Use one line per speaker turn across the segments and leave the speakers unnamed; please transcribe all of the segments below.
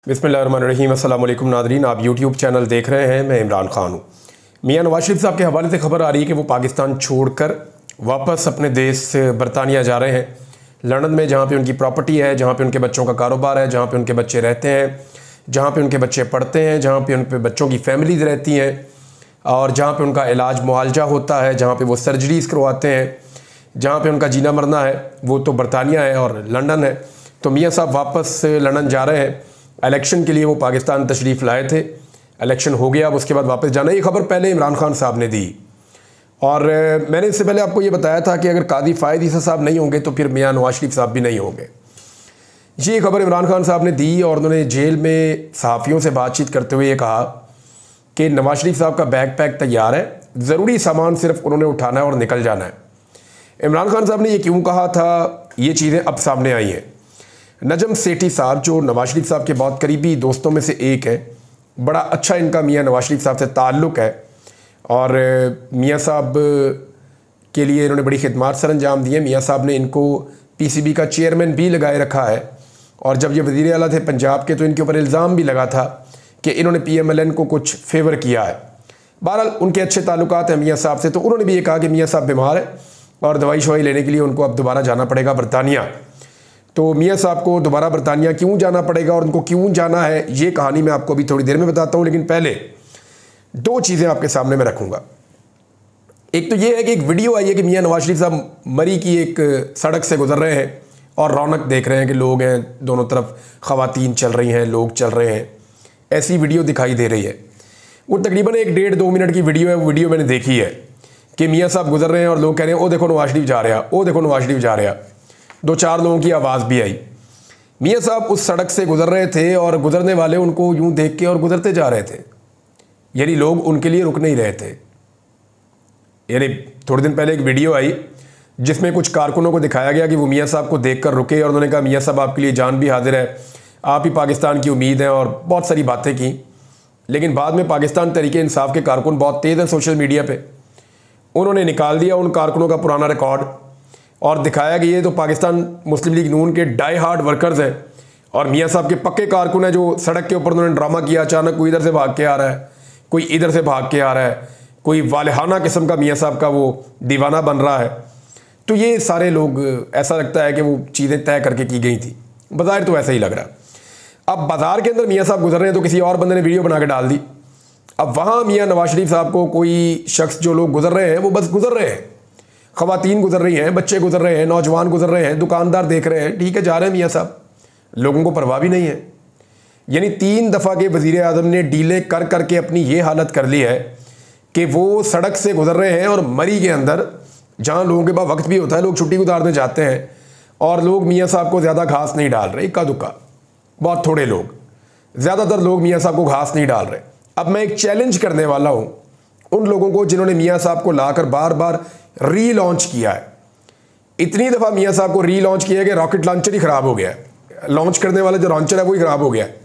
बिस्मिल्लाहिर्रहमानिर्रहीम। अस्सलाम वालेकुम नादरीन, आप यूट्यूब चैनल देख रहे हैं। मैं इमरान खान हूँ। मियां नवाज शरीफ साहब के हवाले से खबर आ रही है कि वो पाकिस्तान छोड़कर वापस अपने देश बरतानिया जा रहे हैं, लंदन में, जहाँ पे उनकी प्रॉपर्टी है, जहाँ पे उनके बच्चों का कारोबार है, जहाँ पे उनके बच्चे रहते हैं, जहाँ पे उनके बच्चे पढ़ते हैं, जहाँ पे उनके बच्चों की फैमिलीज रहती हैं और जहाँ पे उनका इलाज मुआलजा होता है, जहाँ पे वो सर्जरीज करवाते हैं, जहाँ पे उनका जीना मरना है, वो तो बरतानिया है और लंदन है। तो मियाँ साहब वापस लंदन जा रहे हैं। इलेक्शन के लिए वो पाकिस्तान तशरीफ़ लाए थे, इलेक्शन हो गया, अब उसके बाद वापस जाना। ये खबर पहले इमरान खान साहब ने दी और मैंने इससे पहले आपको ये बताया था कि अगर कादी फ़ायद ईसा साहब नहीं होंगे तो फिर मियाँ नवाज शरीफ साहब भी नहीं होंगे। ये खबर इमरान खान साहब ने दी और उन्होंने जेल में सहाफ़ियों से बातचीत करते हुए ये कहा कि नवाज शरीफ साहब का बैग पैक तैयार है, ज़रूरी सामान सिर्फ उन्होंने उठाना है और निकल जाना है। इमरान खान साहब ने ये क्यों कहा था, ये चीज़ें अब सामने आई हैं। नजम सेठी साहब जो नवाज शरीफ साहब के बहुत करीबी दोस्तों में से एक है, बड़ा अच्छा इनका मियाँ नवाज शरीफ साहब से ताल्लुक़ है और मियाँ साहब के लिए इन्होंने बड़ी खिदमत सर अंजाम दी है। मियाँ साहब ने इनको पीसीबी का चेयरमैन भी लगाए रखा है और जब ये वज़ीर आला थे पंजाब के तो इनके ऊपर इल्ज़ाम भी लगा था कि इन्होंने PMLN को कुछ फेवर किया है। बहरहाल उनके अच्छे ताल्लुकात हैं मियाँ साहब से, तो उन्होंने भी ये कहा कि मियाँ साहब बीमार है और दवाई शवाई लेने के लिए उनको अब दोबारा जाना पड़ेगा बरतानिया। तो मियाँ साहब को दोबारा बरतानिया क्यों जाना पड़ेगा और उनको क्यों जाना है, ये कहानी मैं आपको अभी थोड़ी देर में बताता हूँ, लेकिन पहले दो चीज़ें आपके सामने मैं रखूँगा। एक तो ये है कि एक वीडियो आई है कि मियाँ नवाज शरीफ साहब मरी की एक सड़क से गुजर रहे हैं और रौनक देख रहे हैं कि लोग हैं, दोनों तरफ ख़वातीन चल रही हैं, लोग चल रहे हैं, ऐसी वीडियो दिखाई दे रही है। वो तकरीबन 1-1.5-2 मिनट की वीडियो है। वो वीडियो मैंने देखी है कि मियाँ साहब गुजर रहे हैं और लोग कह रहे हैं ओ देखो नवाज शरीफ जा रहा, ओ देखो नवाज शरीफ जा रहा। 2-4 लोगों की आवाज़ भी आई। मियाँ साहब उस सड़क से गुजर रहे थे और गुजरने वाले उनको यूं देख के और गुजरते जा रहे थे, यानी लोग उनके लिए रुक नहीं रहे थे। यानी थोड़े दिन पहले एक वीडियो आई जिसमें कुछ कारकुनों को दिखाया गया कि वो मियाँ साहब को देखकर रुके और उन्होंने कहा मियाँ साहब आपके लिए जान भी हाजिर है, आप ही पाकिस्तान की उम्मीद हैं, और बहुत सारी बातें की। लेकिन बाद में पाकिस्तान तहरीक इंसाफ के कारकुन बहुत तेज़ हैं सोशल मीडिया पर, उन्होंने निकाल दिया उन कारकुनों का पुराना रिकॉर्ड और दिखाया कि ये तो पाकिस्तान मुस्लिम लीग नून के डाई हार्ड वर्कर्स हैं और मियाँ साहब के पक्के कारकुन हैं जो सड़क के ऊपर उन्होंने ड्रामा किया। अचानक कोई इधर से भाग के आ रहा है, कोई इधर से भाग के आ रहा है, कोई वालिहाना किस्म का मियाँ साहब का वो दीवाना बन रहा है। तो ये सारे लोग, ऐसा लगता है कि वो चीज़ें तय करके की गई थी, बाज़ाहिर तो ऐसा ही लग रहा। अब बाज़ार के अंदर मियाँ साहब गुजर रहे हैं तो किसी और बंदे ने वीडियो बना के डाल दी। अब वहाँ मियाँ नवाज शरीफ साहब को कोई शख्स, जो लोग गुजर रहे हैं वो बस गुजर रहे हैं, ख़वातीन गुजर रही हैं, बच्चे गुजर रहे हैं, नौजवान गुजर रहे हैं, दुकानदार देख रहे हैं, ठीक है जा रहे हैं मियाँ साहब, लोगों को परवाह भी नहीं है। यानी 3 दफ़ा के वज़ीर आज़म ने डीले कर करके अपनी ये हालत कर ली है कि वो सड़क से गुजर रहे हैं और मरी के अंदर, जहाँ लोगों के पास वक्त भी होता है, लोग छुट्टी गुजारने जाते हैं और लोग मियाँ साहब को ज़्यादा घास नहीं डाल रहे, इक्का दुक्का, बहुत थोड़े लोग, ज़्यादातर लोग मियाँ साहब को घास नहीं डाल रहे। अब मैं एक चैलेंज करने वाला हूँ उन लोगों को जिन्होंने मियाँ साहब को लाकर बार बार रीलॉन्च किया है। इतनी दफ़ा मियाँ साहब को रीलॉन्च किया कि रॉकेट लॉन्चर ही ख़राब हो गया है, लॉन्च करने वाला जो लॉन्चर है वो ही ख़राब हो गया है।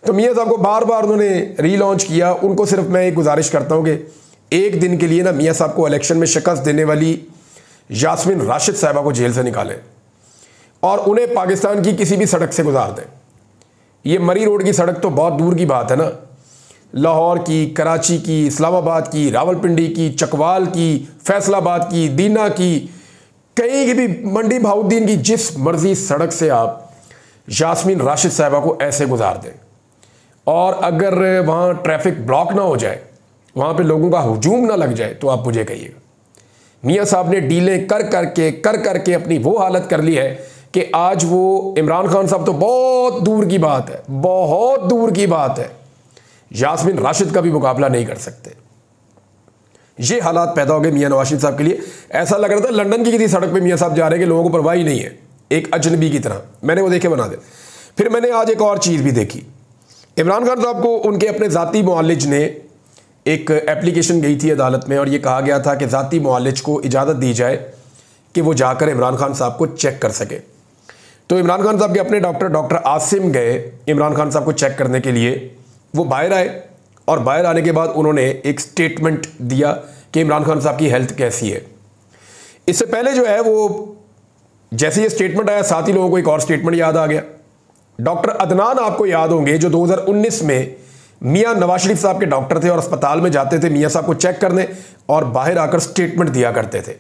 तो मियाँ साहब को बार बार उन्होंने रीलॉन्च किया। उनको सिर्फ मैं एक गुजारिश करता हूँ कि एक दिन के लिए ना मियाँ साहब को इलेक्शन में शिकस्त देने वाली यास्मीन राशिद साहिबा को जेल से निकालें और उन्हें पाकिस्तान की किसी भी सड़क से गुजार दें। ये मरी रोड की सड़क तो बहुत दूर की बात है ना, लाहौर की, कराची की, इस्लामाबाद की, रावलपिंडी की, चकवाल की, फैसलाबाद की, दीना की, कहीं की भी, मंडी बहाउद्दीन की, जिस मर्जी सड़क से आप यास्मीन राशिद साहिबा को ऐसे गुजार दें और अगर वहाँ ट्रैफिक ब्लॉक ना हो जाए, वहाँ पे लोगों का हुजूम ना लग जाए, तो आप मुझे कहिएगा। मियाँ साहब ने डीलें कर करके अपनी वो हालत कर ली है कि आज वो इमरान खान साहब तो बहुत दूर की बात है, बहुत दूर की बात है, यास्मीन राशिद का भी मुकाबला नहीं कर सकते। ये हालात पैदा हो गए मियाँ नवाज शरीफ साहब के लिए। ऐसा लग रहा था लंदन की किसी सड़क पे मियाँ साहब जा रहे हैं कि लोगों को परवाह ही नहीं है, एक अजनबी की तरह। मैंने वो देखे बना दे। फिर मैंने आज एक और चीज़ भी देखी। इमरान खान साहब को उनके अपने ज़ाती मुआलिज ने एक एप्लीकेशन गई थी अदालत में और ये कहा गया था कि ज़ाती मुआलिज को इजाज़त दी जाए कि वो जाकर इमरान खान साहब को चेक कर सके। तो इमरान खान साहब के अपने डॉक्टर आसिम गए इमरान खान साहब को चेक करने के लिए। वो बाहर आए और बाहर आने के बाद उन्होंने एक स्टेटमेंट दिया कि इमरान खान साहब की हेल्थ कैसी है। इससे पहले जो है वो, जैसे ये स्टेटमेंट आया, साथ ही लोगों को एक और स्टेटमेंट याद आ गया डॉक्टर अदनान आपको याद होंगे, जो 2019 में मियां नवाज शरीफ साहब के डॉक्टर थे और अस्पताल में जाते थे मियां साहब को चेक करने और बाहर आकर स्टेटमेंट दिया करते थे।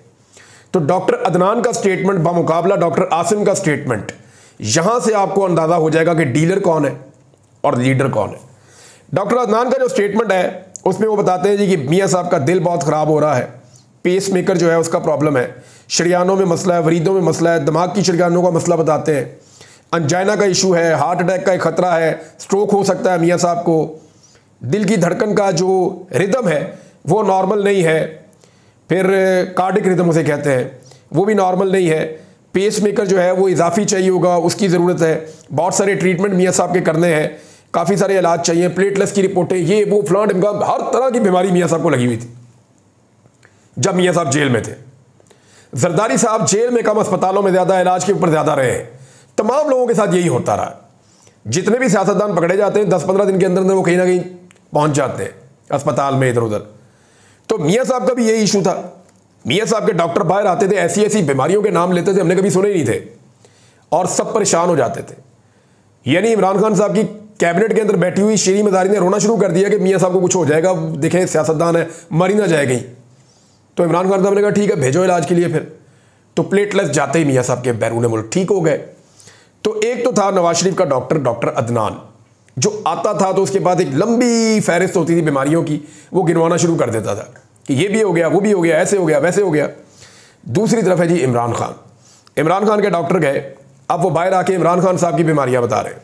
तो डॉक्टर अदनान का स्टेटमेंट बामुकाबला डॉक्टर आसिम का स्टेटमेंट, यहां से आपको अंदाजा हो जाएगा कि डीलर कौन है और लीडर कौन है। डॉक्टर अदनान का जो स्टेटमेंट है उसमें वो बताते हैं जी कि मियां साहब का दिल बहुत ख़राब हो रहा है, पेस मेकर जो है उसका प्रॉब्लम है, शरियानों में मसला है, वरीदों में मसला है, दिमाग की शरियानों का मसला बताते हैं, अंजाइना का इशू है, हार्ट अटैक का एक खतरा है, स्ट्रोक हो सकता है मियां साहब को, दिल की धड़कन का जो रिदम है वो नॉर्मल नहीं है, फिर कार्डिक रिदम उसे कहते हैं वो भी नॉर्मल नहीं है, पेस मेकर जो है वो इजाफी चाहिए होगा, उसकी ज़रूरत है, बहुत सारे ट्रीटमेंट मियां साहब के करने हैं, काफ़ी सारे इलाज चाहिए, प्लेटलेट्स की रिपोर्टें, ये वो फलां ढिमका, हर तरह की बीमारी मियां साहब को लगी हुई थी जब मियां साहब जेल में थे। जरदारी साहब जेल में कम, अस्पतालों में ज़्यादा, इलाज के ऊपर ज़्यादा रहे हैं। तमाम लोगों के साथ यही होता रहा। जितने भी सियासतदान पकड़े जाते हैं 10-15 दिन के अंदर वो कहीं ना कहीं पहुंच जाते हैं अस्पताल में इधर उधर। तो मियां साहब का भी यही इशू था। मियां साहब के डॉक्टर बाहर आते थे, ऐसी ऐसी बीमारियों के नाम लेते थे हमने कभी सुने ही नहीं थे और सब परेशान हो जाते थे। यानी इमरान खान साहब की कैबिनेट के अंदर बैठी हुई शेरी मदारी ने रोना शुरू कर दिया कि मियां साहब को कुछ हो जाएगा, देखें सियासतदान है, मरी ना जाए कहीं। तो इमरान खान साहब ने कहा ठीक है भेजो इलाज के लिए। फिर तो प्लेटलेट्स जाते ही मियां साहब के बैरून मुल्क ठीक हो गए। तो एक तो था नवाज शरीफ का डॉक्टर अदनान, जो आता था तो उसके बाद एक लंबी फहरिस्त होती थी बीमारियों की, वो गिनवाना शुरू कर देता था कि ये भी हो गया, वो भी हो गया, ऐसे हो गया, वैसे हो गया। दूसरी तरफ है जी इमरान खान। इमरान खान के डॉक्टर गए, अब वो बाहर आके इमरान खान साहब की बीमारियां बता रहे हैं।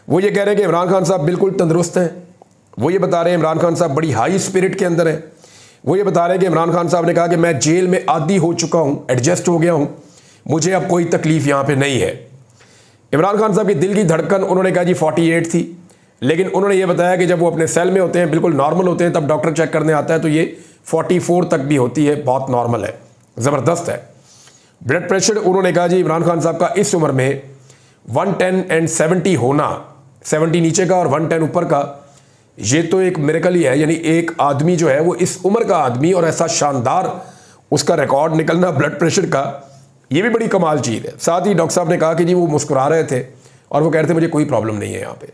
वो ये कह रहे हैं कि इमरान खान साहब बिल्कुल तंदुरुस्त हैं। वो ये बता रहे हैं इमरान खान साहब बड़ी हाई स्पिरिट के अंदर हैं। वो ये बता रहे हैं कि इमरान खान साहब ने कहा कि मैं जेल में आदी हो चुका हूँ, एडजस्ट हो गया हूँ, मुझे अब कोई तकलीफ यहाँ पे नहीं है। इमरान खान साहब की दिल की धड़कन उन्होंने कहा जी 48 थी, लेकिन उन्होंने ये बताया कि जब वो अपने सेल में होते हैं, बिल्कुल नॉर्मल होते हैं, तब डॉक्टर चेक करने आता है तो ये 44 तक भी होती है, बहुत नॉर्मल है, ज़बरदस्त है। ब्लड प्रेशर उन्होंने कहा जी इमरान खान साहब का इस उम्र में 110 एंड 70 होना, 70 नीचे का और 110 ऊपर का, ये तो एक मिरेकल ही है। यानी एक आदमी जो है वो इस उम्र का आदमी और ऐसा शानदार उसका रिकॉर्ड निकलना ब्लड प्रेशर का, ये भी बड़ी कमाल चीज़ है। साथ ही डॉक्टर साहब ने कहा कि जी वो मुस्कुरा रहे थे और वो कह रहे थे मुझे कोई प्रॉब्लम नहीं है यहाँ पे।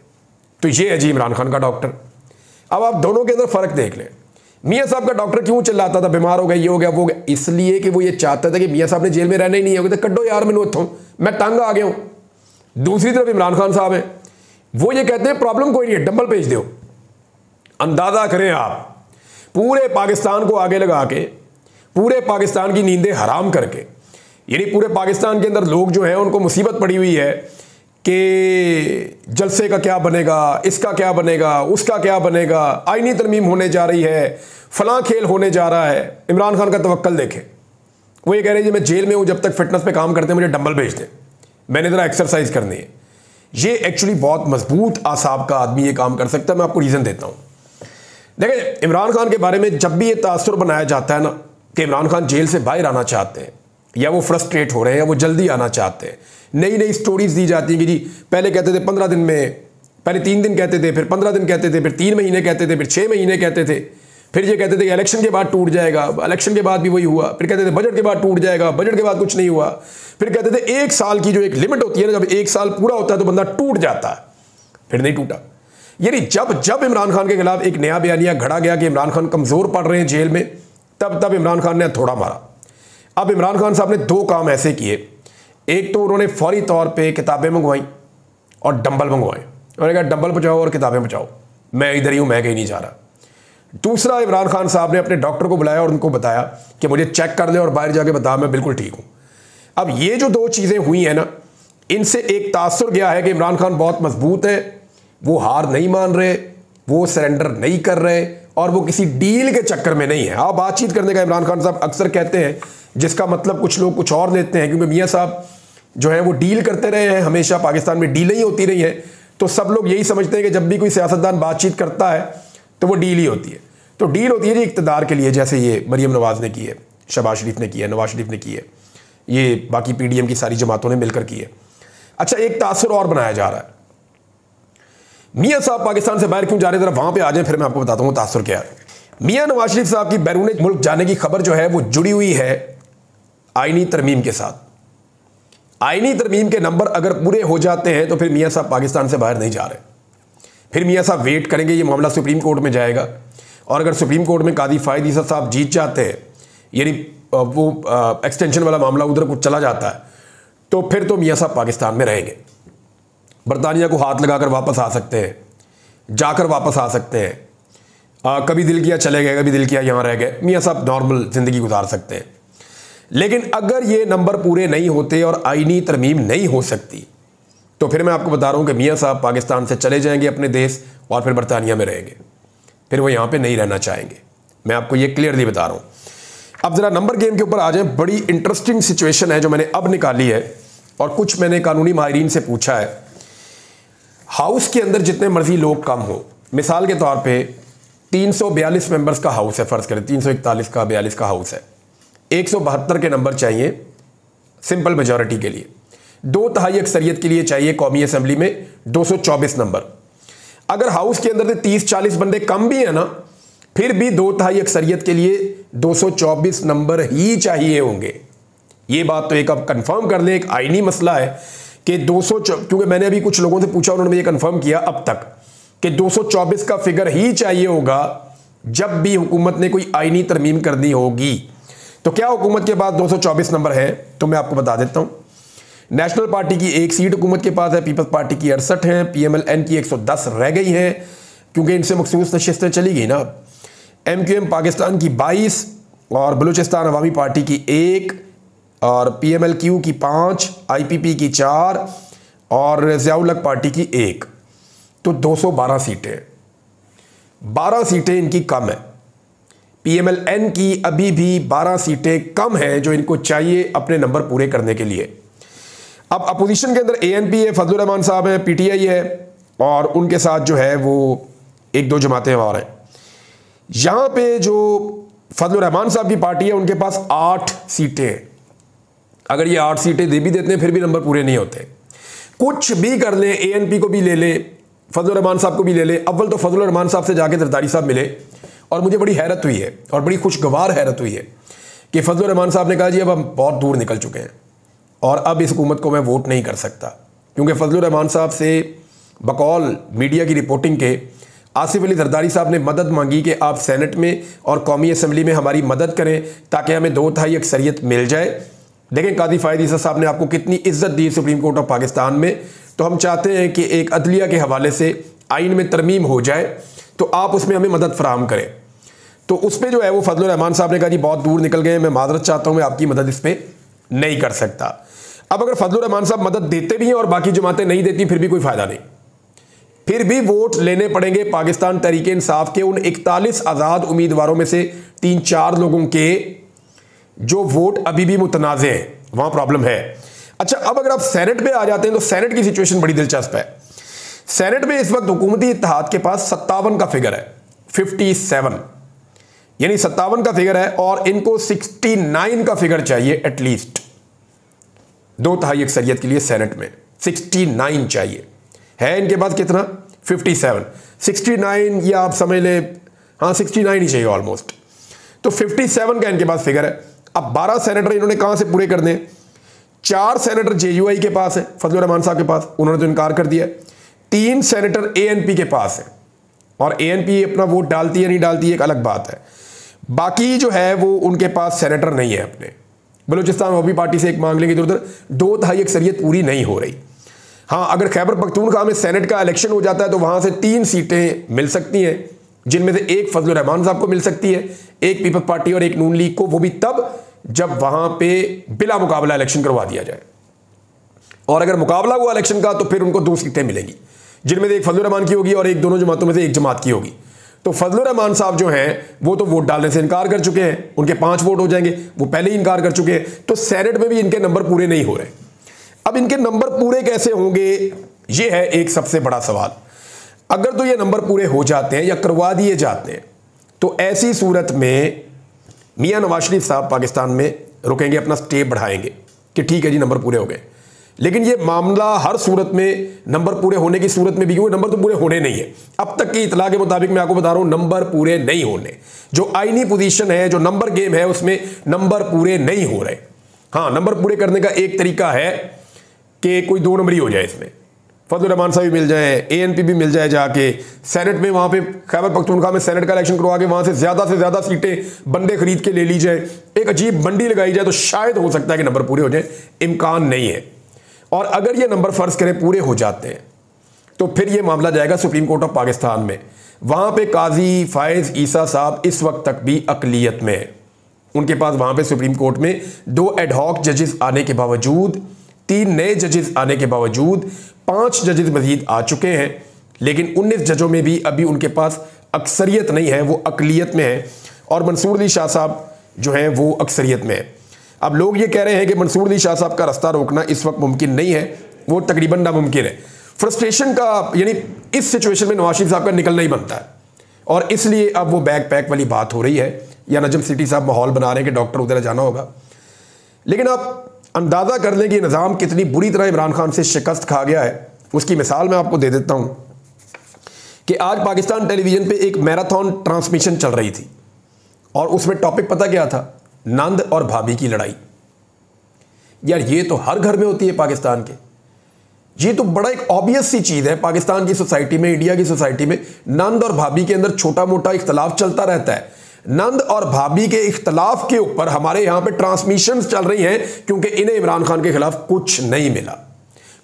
तो ये है जी इमरान खान का डॉक्टर। अब आप दोनों के अंदर फ़र्क देख लें। मियां साहब का डॉक्टर क्यों चिल्लाता था बीमार हो गया, ये हो गया, वो हो गया? इसलिए कि वो ये चाहता था कि मियां साहब ने जेल में रहना ही नहीं है, तो कड्डो यार मैनू इत्थों, मैं तंग आ गया हूँ। दूसरी तरफ इमरान खान साहब हैं, वो ये कहते हैं प्रॉब्लम कोई नहीं है, डंबल भेज दो। अंदाज़ा करें आप, पूरे पाकिस्तान को आगे लगा के, पूरे पाकिस्तान की नींदें हराम करके, यानी पूरे पाकिस्तान के अंदर लोग जो हैं उनको मुसीबत पड़ी हुई है कि जलसे का क्या बनेगा, इसका क्या बनेगा, उसका क्या बनेगा, आईनी तरमीम होने जा रही है, फलां खेल होने जा रहा है। इमरान खान का तवक्कल देखें, वो ये कह रहे हैं जी मैं जेल में हूँ, जब तक फिटनेस पे काम करते हैं मुझे डंबल भेज दें, मैंने ज़रा एक्सरसाइज करनी है। ये एक्चुअली बहुत मजबूत आसाब का आदमी ये काम कर सकता है। मैं आपको रीज़न देता हूँ। देखिए इमरान खान के बारे में जब भी ये तासुर बनाया जाता है ना कि इमरान खान जेल से बाहर आना चाहते हैं, या वो फ्रस्ट्रेट हो रहे हैं, या वो जल्दी आना चाहते हैं, नई नई स्टोरीज दी जाती हैं कि जी पहले कहते थे 15 दिन में, पहले 3 दिन कहते थे, फिर 15 दिन कहते थे, फिर 3 महीने कहते थे, फिर 6 महीने कहते थे, फिर ये कहते थे कि इलेक्शन के बाद टूट जाएगा, इलेक्शन के बाद भी वही हुआ, फिर कहते थे बजट के बाद टूट जाएगा, बजट के बाद कुछ नहीं हुआ, फिर कहते थे 1 साल की जो एक लिमिट होती है ना, जब 1 साल पूरा होता है तो बंदा टूट जाता है, फिर नहीं टूटा। यानी जब जब इमरान खान के खिलाफ एक नया बयानिया घड़ा गया कि इमरान खान कमज़ोर पड़ रहे हैं जेल में, तब तब इमरान खान ने थोड़ा मारा। अब इमरान खान साहब ने 2 काम ऐसे किए। एक तो उन्होंने फौरी तौर पे किताबें मंगवाई और डंबल मंगवाए। उन्होंने कहा डंबल पहुँचाओ और किताबें पहुँचाओ, मैं इधर ही हूँ, मैं कहीं नहीं जा रहा। दूसरा, इमरान खान साहब ने अपने डॉक्टर को बुलाया और उनको बताया कि मुझे चेक कर ले और बाहर जाके बता मैं बिल्कुल ठीक हूँ। अब ये जो 2 चीज़ें हुई हैं ना, इनसे एक तासुर गया है कि इमरान खान बहुत मजबूत है, वो हार नहीं मान रहे, वो सरेंडर नहीं कर रहे और वो किसी डील के चक्कर में नहीं है। हाँ, बातचीत करने का इमरान खान साहब अक्सर कहते हैं, जिसका मतलब कुछ लोग कुछ और लेते हैं, क्योंकि मियां साहब जो है वो डील करते रहे हैं, हमेशा पाकिस्तान में डीलें ही होती रही है, तो सब लोग यही समझते हैं कि जब भी कोई सियासतदान बातचीत करता है तो वो डील ही होती है। तो डील होती है जी इक़्तिदार के लिए, जैसे ये मरीम नवाज़ ने की है, शहबाज शरीफ ने की है, नवाज शरीफ ने की है, ये बाकी PDM की सारी जमातों ने मिलकर की है। अच्छा, एक तासुर और बनाया जा रहा है। मियां साहब पाकिस्तान से बाहर क्यों जा रहे हैं, जरा वहां पे आ जाए, फिर मैं आपको बताता हूँ तासुर क्या है। मियां नवाज शरीफ साहब की बैरून मुल्क जाने की खबर जो है वो जुड़ी हुई है आईनी तरमीम के साथ। आईनी तरमीम के नंबर अगर पूरे हो जाते हैं तो फिर मियाँ साहब पाकिस्तान से बाहर नहीं जा रहे, फिर मियाँ साहब वेट करेंगे, ये मामला सुप्रीम कोर्ट में जाएगा और अगर सुप्रीम कोर्ट में कादी फ़ायद ईसा साहब जीत जाते हैं, यानी वो एक्सटेंशन वाला मामला उधर कुछ चला जाता है, तो फिर तो मियाँ साहब पाकिस्तान में रहेंगे, बरतानिया को हाथ लगाकर वापस आ सकते हैं, जाकर वापस आ सकते हैं, कभी दिल किया चले गए, कभी दिल किया यहाँ रह गए, मियाँ साहब नॉर्मल ज़िंदगी गुजार सकते हैं। लेकिन अगर ये नंबर पूरे नहीं होते और आईनी तरमीम नहीं हो सकती, तो फिर मैं आपको बता रहा हूँ कि मियाँ साहब पाकिस्तान से चले जाएंगे अपने देश और फिर बरतानिया में रहेंगे, फिर वो यहाँ पे नहीं रहना चाहेंगे। मैं आपको ये क्लियरली बता रहा हूँ। अब ज़रा नंबर गेम के ऊपर आ जाएं। बड़ी इंटरेस्टिंग सिचुएशन है जो मैंने अब निकाली है और कुछ मैंने कानूनी माहिरीन से पूछा है। हाउस के अंदर जितने मर्जी लोग कम हो, मिसाल के तौर पे 342 मेंबर्स का हाउस है, फ़र्ज़ करें 341 का 42 का हाउस है, 172 के नंबर चाहिए सिंपल मेजॉरिटी के लिए, 2/3 अक्सरियत के लिए चाहिए कौमी असेंबली में 224 नंबर। अगर हाउस के अंदर से 30-40 बंदे कम भी है ना, फिर भी 2/3 अक्सरियत के लिए 224 नंबर ही चाहिए होंगे। ये बात तो एक अब कंफर्म कर लें, एक आईनी मसला है कि 200, क्योंकि मैंने अभी कुछ लोगों से पूछा, उन्होंने ये कंफर्म किया अब तक कि 224 का फिगर ही चाहिए होगा जब भी हुकूमत ने कोई आईनी तरमीम करनी होगी। तो क्या हुकूमत के पास 224 नंबर है? तो मैं आपको बता देता हूं। नेशनल पार्टी की 1 सीट हुकूमत के पास है, पीपल्स पार्टी की 68 है, PMLN की 110 रह गई है क्योंकि इनसे मखसूस नशिस्तें चली गई ना। MQM पाकिस्तान की 22 और बलूचिस्तान अवामी पार्टी की 1 और PMLQ की 5, IPP की 4 और ज़ियाउल हक पार्टी की 1, तो 212 सीटें। 12 सीटें इनकी कम है। PMLN की अभी भी 12 सीटें कम हैं जो इनको चाहिए अपने नंबर पूरे करने के लिए। अब अपोजिशन के अंदर ANP है, फजलुर रहमान साहब हैं, PTI है और उनके साथ जो है वो 1-2 जमातें और हैं। यहाँ पे जो फजलुर रहमान साहब की पार्टी है उनके पास 8 सीटें हैं। अगर ये 8 सीटें दे भी देते हैं फिर भी नंबर पूरे नहीं होते। कुछ भी कर लें, ANP को भी ले ले, फजलुर रहमान साहब को भी ले ले। अव्वल तो फजलुर रहमान साहब से जाके जरदारी साहब मिले और मुझे बड़ी हैरत हुई है और बड़ी खुशगवार हैरत हुई है कि फजलुर रहमान साहब ने कहा जी अब हम बहुत दूर निकल चुके हैं और अब इस हुकूमत को मैं वोट नहीं कर सकता, क्योंकि फजलुर रहमान साहब से बकौल मीडिया की रिपोर्टिंग के आसिफ अली जरदारी साहब ने मदद मांगी कि आप सेनेट में और कौमी असम्बली में हमारी मदद करें ताकि हमें 2/3 अक्सरियत मिल जाए। देखें कादी फ़ायद ईसा साहब ने आपको कितनी इज्जत दी सुप्रीम कोर्ट ऑफ पाकिस्तान में। तो हम चाहते हैं कि एक अदलिया के हवाले से आइन में तरमीम हो जाए तो आप उसमें हमें मदद फराहम करें। तो उस पर जो है वो फजलुर रहमान साहब ने कहा जी बहुत दूर निकल गए, मैं माजरत चाहता हूँ, मैं आपकी मदद इस पर नहीं कर सकता। अब अगर फजलुर रहमान साहब मदद देते भी हैं और बाकी जमातें नहीं देती फिर भी कोई फ़ायदा नहीं, फिर भी वोट लेने पड़ेंगे पाकिस्तान तहरीक इंसाफ के उन 41 आज़ाद उम्मीदवारों में से 3-4 लोगों के जो वोट अभी भी मुतनाज़ हैं, वहाँ प्रॉब्लम है। अच्छा, अब अगर आप सेनेट पे आ जाते हैं तो सेनेट की सिचुएशन बड़ी दिलचस्प है। सेनेट में इस वक्त हुकूमती इत्तेहाद के पास 57 का फिगर है, 57 यानी 57 का फिगर है और इनको 69 का फिगर चाहिए एटलीस्ट 2/3 अक्सरियत के लिए। सेनेट में 69 चाहिए, है इनके पास कितना? 57। 69 या आप समझ ले, हाँ 69 ही चाहिए ऑलमोस्ट। तो 57 का इनके पास फिगर है। अब 12 सेनेटर इन्होंने कहां से पूरे कर दें? 4 सेनेटर JUI के पास है, फजलुर रहमान साहब के पास, उन्होंने तो इनकार कर दिया। 3 सेनेटर ANP के पास है और ANP अपना वोट डालती है नहीं डालती है एक अलग बात है। बाकी जो है वो उनके पास सेनेटर नहीं है अपने। बलूचिस्तान अवामी पार्टी से एक मांग लेंगे इधर उधर, 2/3 अक्सरियत पूरी नहीं हो रही। हाँ, अगर खैबर पख्तूनख्वा में सेनेट का इलेक्शन हो जाता है तो वहां से 3 सीटें मिल सकती हैं, जिनमें से एक फजलुर रहमान साहब को मिल सकती है, एक पीपल्स पार्टी और एक नून लीग को, वो भी तब जब वहां पे बिला मुकाबला इलेक्शन करवा दिया जाए। और अगर मुकाबला हुआ इलेक्शन का तो फिर उनको 2 सीटें मिलेंगी, जिनमें से एक फजलुर रहमान की होगी और एक दोनों जमातों में से एक जमात की होगी। तो फजलुर रहमान साहब जो हैं वो तो वोट डालने से इनकार कर चुके हैं, उनके 5 वोट हो जाएंगे, वो पहले ही इनकार कर चुके हैं। तो सेनेट में भी इनके नंबर पूरे नहीं हो रहे। अब इनके नंबर पूरे कैसे होंगे, ये है एक सबसे बड़ा सवाल। अगर तो ये नंबर पूरे हो जाते हैं या करवा दिए जाते हैं तो ऐसी सूरत में मियां नवाज शरीफ साहब पाकिस्तान में रुकेंगे, अपना स्टे बढ़ाएंगे कि ठीक है जी नंबर पूरे हो गए। लेकिन ये मामला हर सूरत में नंबर पूरे होने की सूरत में भी, क्योंकि नंबर तो पूरे होने नहीं है। अब तक की इतला के मुताबिक मैं आपको बता रहा हूं नंबर पूरे नहीं होने। जो आईनी पोजीशन है, जो नंबर गेम है, उसमें नंबर पूरे नहीं हो रहे। हाँ, नंबर पूरे करने का एक तरीका है कि कोई 2 नंबरी हो जाए इसमें, फजल रहमान साहब भी मिल जाए, ANP भी मिल जाए, जाके सेनेट में वहाँ पे खैबर पख्तूनख्वा में सेनेट का इलेक्शन करवा के वहाँ से ज़्यादा सीटें बंदे खरीद के ले ली जाए, एक अजीब बंडी लगाई जाए, तो शायद हो सकता है कि नंबर पूरे हो जाए। इम्कान नहीं है। और अगर ये नंबर फ़र्ज़ करें पूरे हो जाते हैं तो फिर ये मामला जाएगा सुप्रीम कोर्ट ऑफ पाकिस्तान में। वहाँ पे काजी फायज़ ईसा साहब इस वक्त तक भी अक़लियत में है। उनके पास वहाँ पे सुप्रीम कोर्ट में 2 एडहॉक जजेस आने के बावजूद, 3 नए जजेस आने के बावजूद 5 जजेस मजीद आ चुके हैं, लेकिन 19 जजों में भी अभी उनके पास अक्सरियत नहीं है, वो अक़लियत में है। और मंसूर अली शाह साहब जो हैं वो अक्सरियत में है। अब लोग ये कह रहे हैं कि मंसूर अली शाह साहब का रास्ता रोकना इस वक्त मुमकिन नहीं है, वो तकरीबन नामुमकिन है। फ्रस्ट्रेशन का यानी इस सिचुएशन में नवाज शरीफ साहब का निकलना ही बनता है, और इसलिए अब वो बैग पैक वाली बात हो रही है, या नजम सिटी साहब माहौल बना रहे हैं कि डॉक्टर उधर जाना होगा। लेकिन आप अंदाज़ा कर लें कि निज़ाम कितनी बुरी तरह इमरान खान से शिकस्त खा गया है। उसकी मिसाल मैं आपको दे देता हूँ कि आज पाकिस्तान टेलीविज़न पे एक मैराथन ट्रांसमिशन चल रही थी, और उसमें टॉपिक पता क्या था? नंद और भाभी की लड़ाई। यार ये तो हर घर में होती है पाकिस्तान के, ये तो बड़ा एक ऑब्वियस सी चीज़ है पाकिस्तान की सोसाइटी में, इंडिया की सोसाइटी में। नंद और भाभी के अंदर छोटा मोटा इख्तलाफ चलता रहता है। नंद और भाभी के इख्तलाफ के ऊपर हमारे यहाँ पे ट्रांसमिशंस चल रही हैं, क्योंकि इन्हें इमरान खान के खिलाफ कुछ नहीं मिला,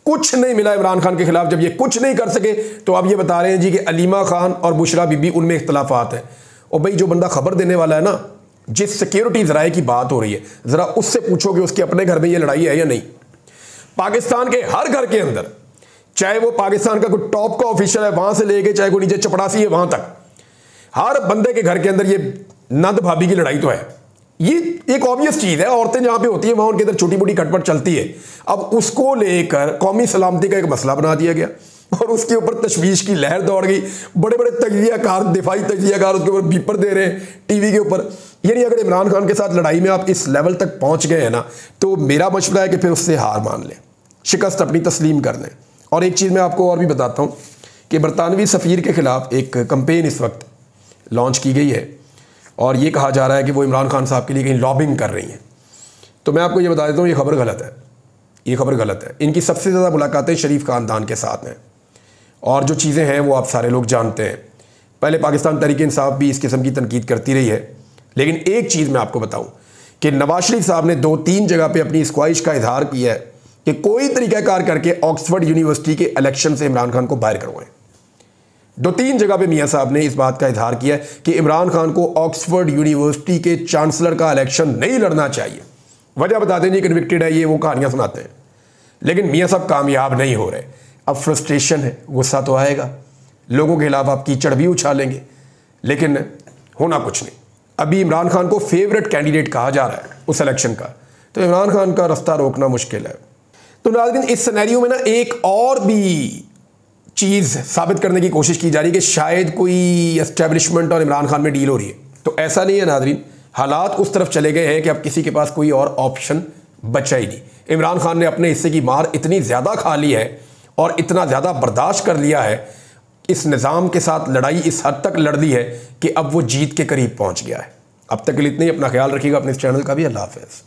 कुछ नहीं मिला इमरान खान के खिलाफ। जब ये कुछ नहीं कर सके तो अब ये बता रहे हैं जी कि अलीमा खान और बुशरा बीबी उनमें इख्तलाफात हैं। और भाई जो बंदा खबर देने वाला है ना, जिस सिक्योरिटी ज़राए की बात हो रही है, ज़रा उससे पूछो कि उसके अपने घर में ये लड़ाई है या नहीं। पाकिस्तान के हर घर के अंदर, चाहे वो पाकिस्तान का कोई टॉप का ऑफिशियल है वहां से लेके चाहे कोई नीचे चपड़ासी है वहां तक, हर बंदे के घर के अंदर ये नंद भाभी की लड़ाई तो है। ये एक ऑब्वियस चीज है। औरतें जहां पे होती है वहां उनके अंदर छोटी मोटी खटपट चलती है। अब उसको लेकर कौमी सलामती का एक मसला बना दिया गया, और उसके ऊपर तशवीश की लहर दौड़ गई। बड़े बड़े तजियाकार, दिफाई तजियाकार उसके ऊपर बीपर दे रहे हैं टीवी के ऊपर। यानी अगर इमरान खान के साथ लड़ाई में आप इस लेवल तक पहुंच गए हैं ना, तो मेरा मशवरा है कि फिर उससे हार मान लें, शिकस्त अपनी तस्लीम कर लें। और एक चीज़ मैं आपको और भी बताता हूँ कि बरतानवी सफ़ीर के ख़िलाफ़ एक कंपेन इस वक्त लॉन्च की गई है, और ये कहा जा रहा है कि वो इमरान खान साहब के लिए कहीं लॉबिंग कर रही हैं। तो मैं आपको ये बता देता हूँ, ये खबर गलत है, ये खबर गलत है। इनकी सबसे ज़्यादा मुलाकातें शरीफ ख़ानदान के साथ हैं, और जो चीज़ें हैं वो आप सारे लोग जानते हैं। पहले पाकिस्तान तहरीक इंसाफ भी इस किस्म की तनकीद करती रही है, लेकिन एक चीज़ मैं आपको बताऊँ कि नवाज शरीफ साहब ने 2-3 जगह पर अपनी इस ख्वाहिश का इजहार किया है कि कोई तरीक़ाकार करके ऑक्सफोर्ड यूनिवर्सिटी के इलेक्शन से इमरान खान को बाहर करवाएं। 2-3 जगह पे मियाँ साहब ने इस बात का इजहार किया है कि इमरान खान को ऑक्सफोर्ड यूनिवर्सिटी के चांसलर का इलेक्शन नहीं लड़ना चाहिए। वजह बताते हैं जी कन्विक्टेड है, ये वो कहानियाँ सुनाते हैं, लेकिन मियाँ साहब कामयाब नहीं हो रहे। अब फ्रस्ट्रेशन है, गुस्सा तो आएगा, लोगों के खिलाफ आप कीचड़ भी उछालेंगे, लेकिन होना कुछ नहीं। अभी इमरान खान को फेवरेट कैंडिडेट कहा जा रहा है उस इलेक्शन का, तो इमरान खान का रास्ता रोकना मुश्किल है। तो नाज़रीन, इस सिनेरियो में ना एक और भी चीज़ साबित करने की कोशिश की जा रही है कि शायद कोई एस्टेब्लिशमेंट और इमरान खान में डील हो रही है। तो ऐसा नहीं है नाज़रीन, हालात उस तरफ चले गए हैं कि अब किसी के पास कोई और ऑप्शन बचा ही नहीं। इमरान खान ने अपने हिस्से की मार इतनी ज़्यादा खा ली है और इतना ज़्यादा बर्दाश्त कर लिया है, इस निज़ाम के साथ लड़ाई इस हद तक लड़ ली है कि अब वो जीत के करीब पहुँच गया है। अब तक के लिए इतना ही। अपना ख्याल रखिएगा, अपने इस चैनल का भी। अल्लाह हाफ़िज़।